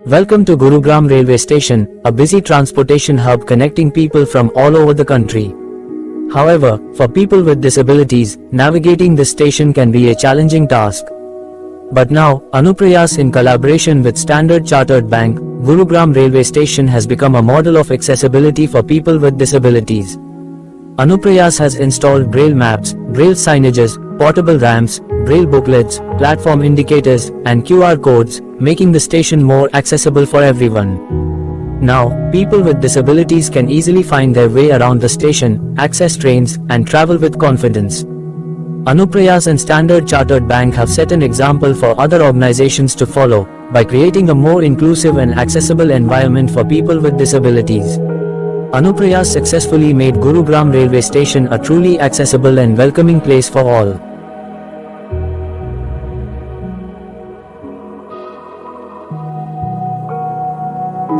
Welcome to Gurugram Railway Station, a busy transportation hub connecting people from all over the country. However, for people with disabilities, navigating this station can be a challenging task. But now, Anuprayaas in collaboration with Standard Chartered Bank, Gurugram Railway Station has become a model of accessibility for people with disabilities. Anuprayaas has installed Braille maps, Braille signages, portable ramps, Braille booklets, platform indicators, and QR codes, making the station more accessible for everyone. Now, people with disabilities can easily find their way around the station, access trains, and travel with confidence. Anuprayaas and Standard Chartered Bank have set an example for other organizations to follow, by creating a more inclusive and accessible environment for people with disabilities. Anuprayaas successfully made Gurugram Railway Station a truly accessible and welcoming place for all.